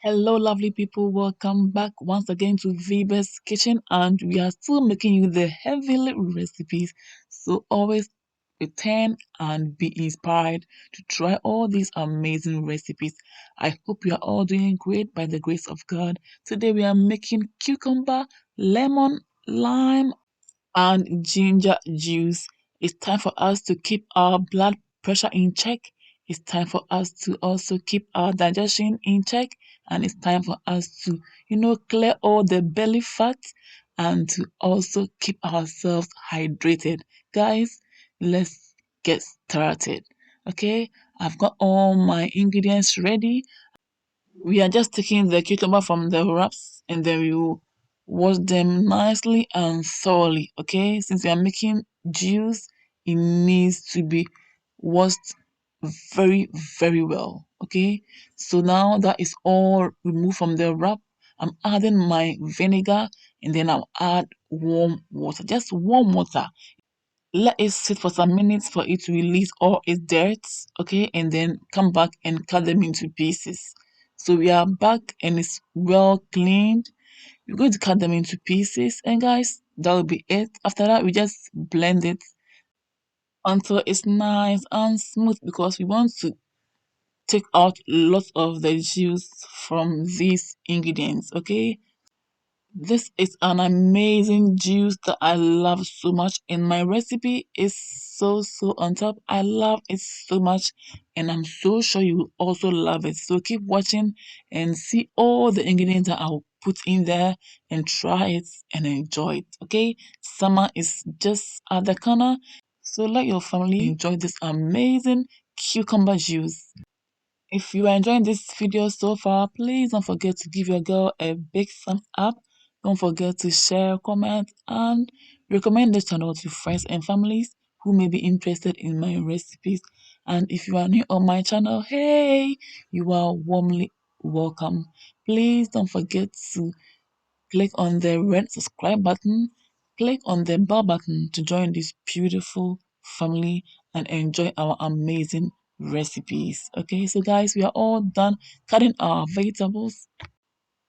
Hello, lovely people. Welcome back once again to Viva's Kitchen, and we are still making you the heavenly recipes. So always return and be inspired to try all these amazing recipes. I hope you are all doing great by the grace of God. Today we are making cucumber, lemon, lime, and ginger juice. It's time for us to keep our blood pressure in check. It's time for us to also keep our digestion in check. And it's time for us to, clear all the belly fat and to also keep ourselves hydrated. Guys, let's get started. Okay, I've got all my ingredients ready. We are just taking the cucumber from the wraps and then we will wash them nicely and thoroughly. Okay, since we are making juice, it needs to be washed very, very well. Okay, so now that is all removed from the wrap. I'm adding my vinegar and then I'll add warm water, just warm water. Let it sit for some minutes for it to release all its dirt, okay, and then come back and cut them into pieces. So we are back and it's well cleaned. We're going to cut them into pieces, and guys, that will be it. After that, we just blend it until it's nice and smooth because we want to take out lots of the juice from these ingredients, okay? This is an amazing juice that I love so much, and my recipe is so on top. I love it so much, and I'm so sure you will also love it. So keep watching and see all the ingredients that I'll put in there and try it and enjoy it. Okay, summer is just at the corner, so let your family enjoy this amazing cucumber juice. If you are enjoying this video so far, please don't forget to give your girl a big thumbs up. Don't forget to share, comment, and recommend this channel to friends and families who may be interested in my recipes. And if you are new on my channel, hey, you are warmly welcome. Please don't forget to click on the red subscribe button, click on the bell button to join this beautiful family and enjoy our amazing recipes. Okay, so guys, we are all done cutting our vegetables.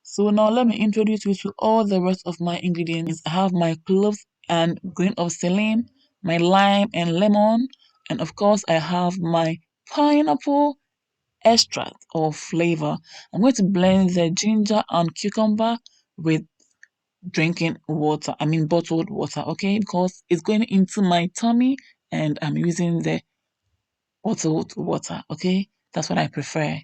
So now let me introduce you to all the rest of my ingredients. I have my cloves and grain of saline, my lime and lemon, and of course I have my pineapple extract or flavor. I'm going to blend the ginger and cucumber with drinking water, I mean bottled water, okay? Because it's going into my tummy and I'm using the bottled water, okay? That's what I prefer.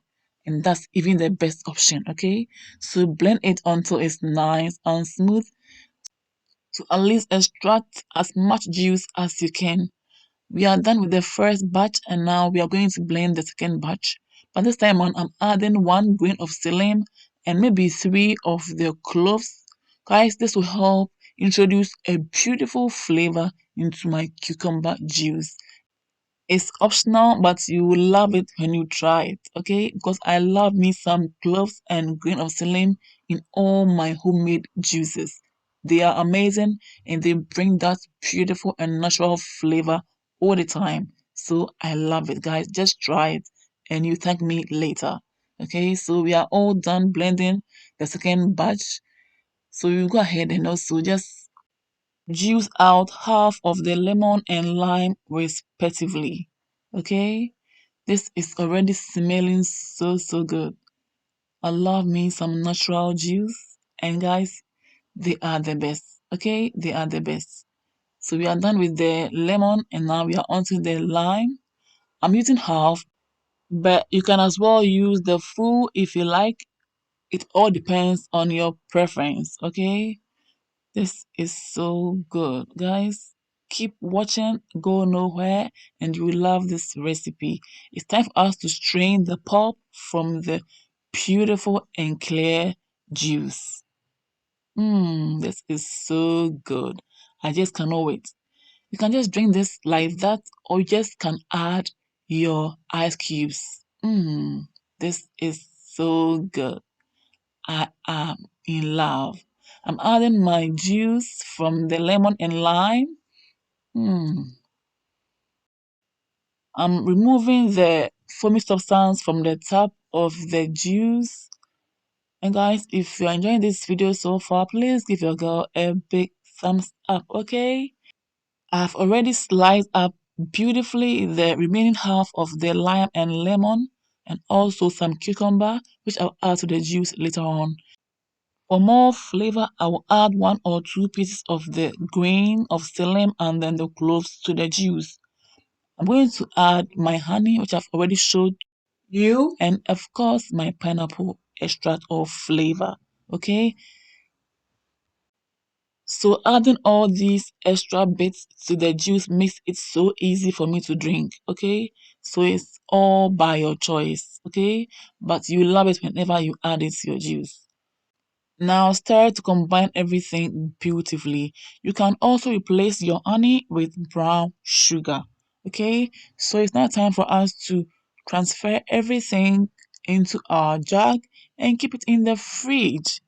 And that's even the best option, okay? So blend it until it's nice and smooth to at least extract as much juice as you can. We are done with the first batch and now we are going to blend the second batch. But this time on, I'm adding 1 grain of psyllium and maybe 3 of the cloves. Guys, this will help introduce a beautiful flavor into my cucumber juice. It's optional, but you will love it when you try it, okay? Because I love me some cloves and grain of psyllium in all my homemade juices. They are amazing and they bring that beautiful and natural flavor all the time. So I love it, guys. Just try it and you thank me later. Okay, so we are all done blending the second batch. So you go ahead and also just juice out half of the lemon and lime respectively. Okay, this is already smelling so good. I love me some natural juice, and guys, they are the best. Okay, they are the best. So we are done with the lemon, and now we are onto the lime. I'm using half, but you can as well use the full if you like. It all depends on your preference. Okay, this is so good, guys. Keep watching, go nowhere, and you will love this recipe. It's time for us to strain the pulp from the beautiful and clear juice. This is so good. I just cannot wait. You can just drink this like that, or you just can add your ice cubes. This is so good. I am in love. I'm adding my juice from the lemon and lime. Mm. I'm removing the foamy substance from the top of the juice. And guys, if you're enjoying this video so far, please give your girl a big thumbs up, okay? I've already sliced up beautifully the remaining half of the lime and lemon and also some cucumber, which I'll add to the juice later on. For more flavor, I will add 1 or 2 pieces of the grain of psyllium and then the cloves to the juice. I'm going to add my honey, which I've already showed you, and of course my pineapple extract or flavor. Okay, so adding all these extra bits to the juice makes it so easy for me to drink. Okay, so it's all by your choice. Okay, but you love it whenever you add it to your juice. Now start to combine everything beautifully. You can also replace your honey with brown sugar. Okay, so it's now time for us to transfer everything into our jug and keep it in the fridge.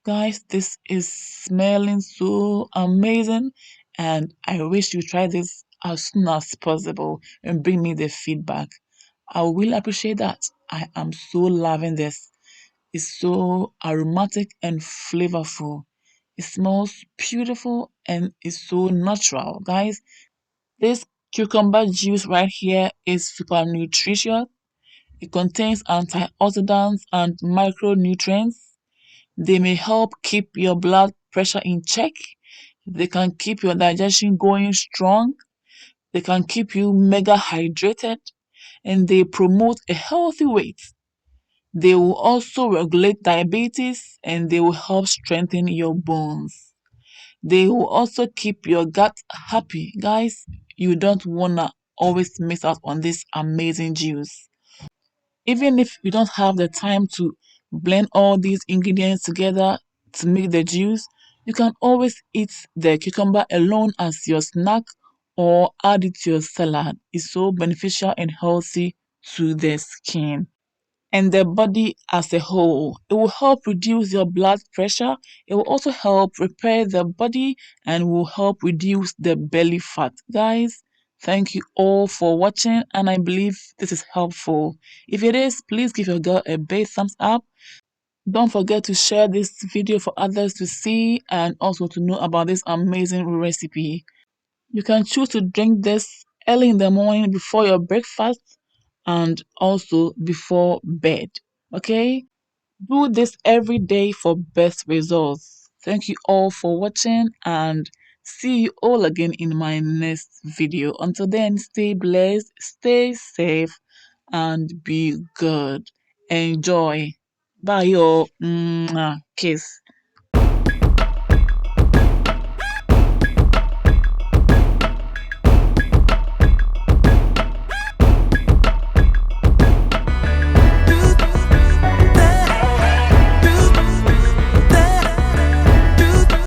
Guys, this is smelling so amazing, and I wish you try this as soon as possible and bring me the feedback. I will appreciate that. I am so loving this. It's so aromatic and flavorful. It smells beautiful and it's so natural. Guys, this cucumber juice right here is super nutritious. It contains antioxidants and micronutrients. They may help keep your blood pressure in check. They can keep your digestion going strong. They can keep you mega hydrated. And they promote a healthy weight. They will also regulate diabetes and they will help strengthen your bones. They will also keep your gut happy. Guys, you don't want to always miss out on this amazing juice. Even if you don't have the time to blend all these ingredients together to make the juice, you can always eat the cucumber alone as your snack or add it to your salad. It's so beneficial and healthy to the skin and the body as a whole. It will help reduce your blood pressure. It will also help repair the body and will help reduce the belly fat. Guys, thank you all for watching and I believe this is helpful. If it is, please give your girl a big thumbs up. Don't forget to share this video for others to see and also to know about this amazing recipe. You can choose to drink this early in the morning before your breakfast and also before bed. Okay? Do this every day for best results. Thank you all for watching and see you all again in my next video. Until then, stay blessed, stay safe, and be good. Enjoy. Bye, yo. Kiss.